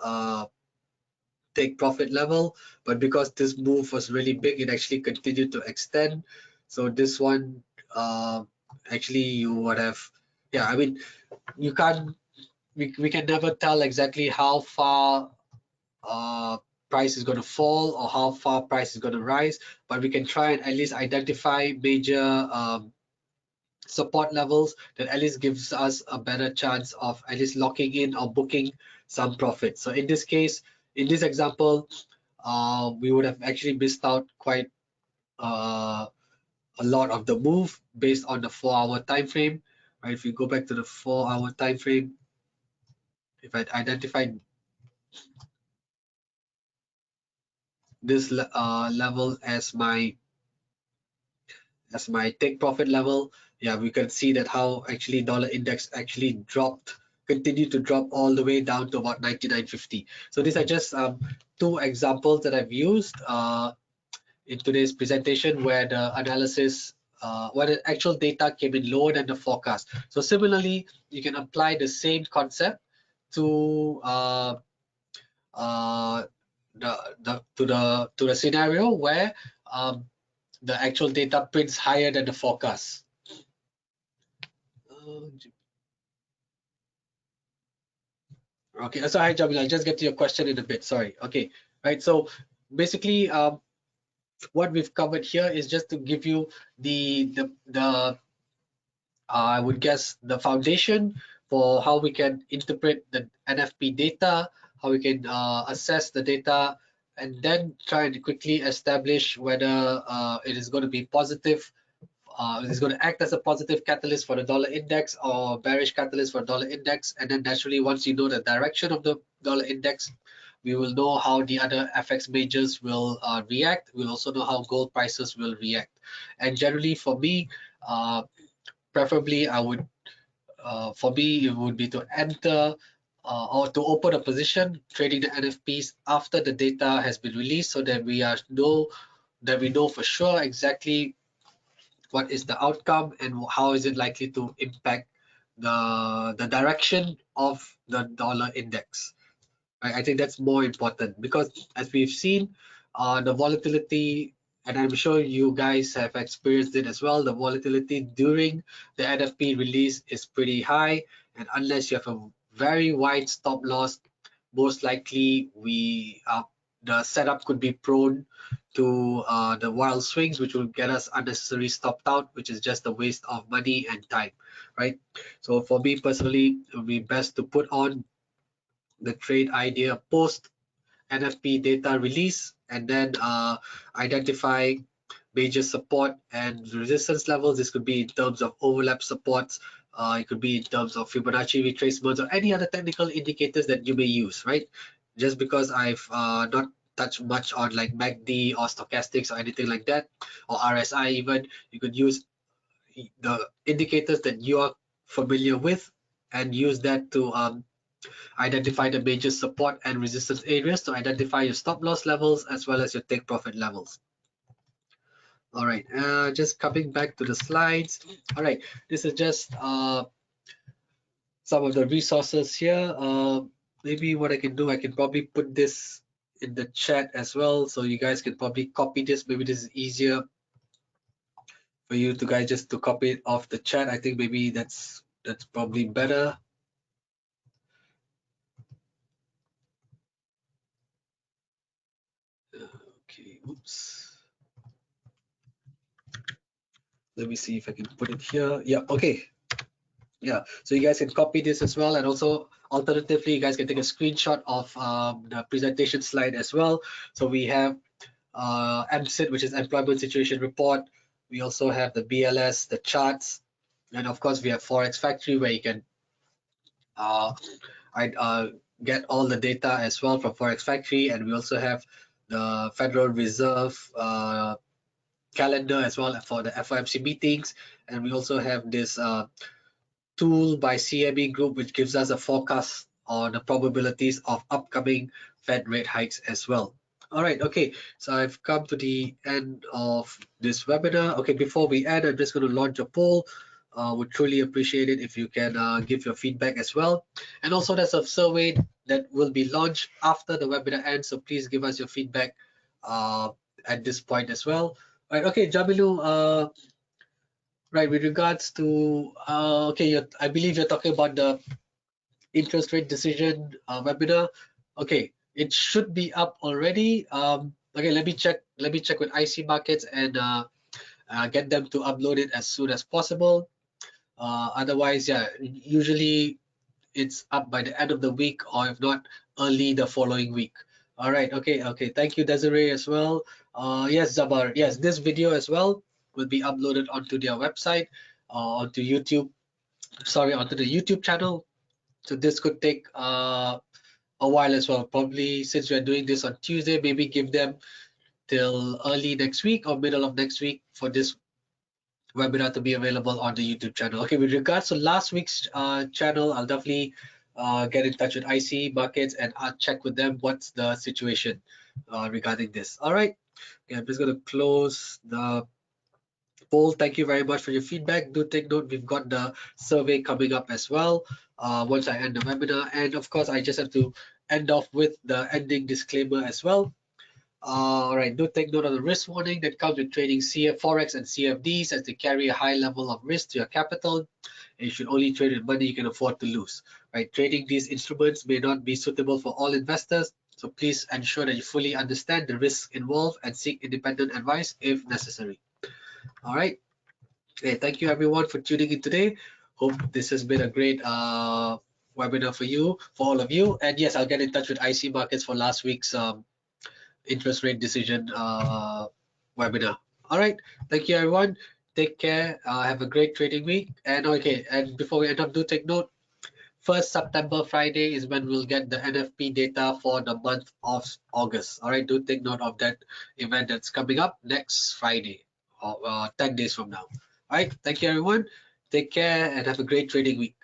[SPEAKER 1] take profit level, but because this move was really big, it actually continued to extend. So this one actually you would have, yeah, I mean, you can't, we can never tell exactly how far price is going to fall or how far price is going to rise, but we can try and at least identify major support levels that at least gives us a better chance of at least locking in or booking some profit. So in this case, in this example, we would have actually missed out quite a lot of the move based on the 4-hour time frame. Right, if you go back to the 4-hour time frame, if I identified this level as my take profit level, yeah, we can see that how actually dollar index actually dropped, continued to drop all the way down to about 99.50. So these are just two examples that I've used in today's presentation where the analysis, where the actual data came in lower than the forecast. So similarly, you can apply the same concept to the scenario where the actual data prints higher than the forecast. Okay, so hi Jamil, I'll just get to your question in a bit. Sorry. Okay, right. So basically, what we've covered here is just to give you the I would guess the foundation for how we can interpret the NFP data, how we can assess the data, and then try and quickly establish whether it is going to be positive, it is going to act as a positive catalyst for the dollar index or bearish catalyst for dollar index. And then naturally, once you know the direction of the dollar index, we will know how the other FX majors will react. We'll also know how gold prices will react. And generally for me, preferably I would, for me, it would be to enter or to open a position trading the NFPs after the data has been released, so that we know for sure exactly what is the outcome and how is it likely to impact the direction of the dollar index. I think that's more important, because as we've seen, the volatility, and I'm sure you guys have experienced it as well, the volatility during the NFP release is pretty high, and unless you have a very wide stop loss, most likely the setup could be prone to the wild swings, which will get us unnecessarily stopped out, which is just a waste of money and time, right? So for me personally, it would be best to put on the trade idea post NFP data release, and then identify major support and resistance levels. This could be in terms of overlap supports, it could be in terms of Fibonacci retracements, or any other technical indicators that you may use, right? Just because I've not touched much on like MACD or stochastics or anything like that, or RSI even, you could use the indicators that you are familiar with and use that to identify the major support and resistance areas, to identify your stop loss levels as well as your take profit levels. All right, just coming back to the slides. All right, this is just some of the resources here. Maybe what I can do, I can probably put this in the chat as well, so you guys can probably copy this. Maybe this is easier for you to guys just to copy it off the chat. I think maybe that's probably better. Okay, oops. Let me see if I can put it here. Yeah, okay. Yeah, so you guys can copy this as well, and also alternatively, you guys can take a screenshot of the presentation slide as well. So we have MSIT, which is Employment Situation Report. We also have the BLS, the charts, and of course we have Forex Factory, where you can get all the data as well from Forex Factory, and we also have the Federal Reserve calendar as well for the FOMC meetings, and we also have this tool by CME Group, which gives us a forecast on the probabilities of upcoming Fed rate hikes as well. All right, okay, so I've come to the end of this webinar. Okay, before we end, I'm just going to launch a poll. Would truly appreciate it if you can give your feedback as well. And also there's a survey that will be launched after the webinar ends, so please give us your feedback at this point as well. All right, okay, Jamilu, right, with regards to, okay, I believe you're talking about the interest rate decision webinar. Okay, it should be up already. Okay, let me check with IC Markets and get them to upload it as soon as possible. Otherwise, yeah, usually it's up by the end of the week, or if not, early the following week. All right, okay, thank you, Desiree, as well. Yes, Zabar, yes, this video as well will be uploaded onto their website, onto YouTube, sorry, onto the YouTube channel. So this could take a while as well. Probably since we are doing this on Tuesday, maybe give them till early next week or middle of next week for this webinar to be available on the YouTube channel. Okay, with regards to last week's channel, I'll definitely get in touch with IC Markets and I'll check with them what's the situation regarding this. All right, okay, I'm just going to close the poll. Thank you very much for your feedback. Do take note, we've got the survey coming up as well once I end the webinar. And of course, I just have to end off with the ending disclaimer as well. All right, do take note of the risk warning that comes with trading Forex and CFDs, as they carry a high level of risk to your capital, and you should only trade with money you can afford to lose. Right, trading these instruments may not be suitable for all investors, so please ensure that you fully understand the risks involved and seek independent advice if necessary. All right, okay, thank you everyone for tuning in today. Hope this has been a great webinar for you, for all of you. And yes, I'll get in touch with IC Markets for last week's interest rate decision webinar. All right, thank you everyone. Take care. Have a great trading week. And okay, and before we end up, do take note. 1st September Friday is when we'll get the NFP data for the month of August. All right, do take note of that event that's coming up next Friday, or 10 days from now. All right, thank you everyone. Take care and have a great trading week.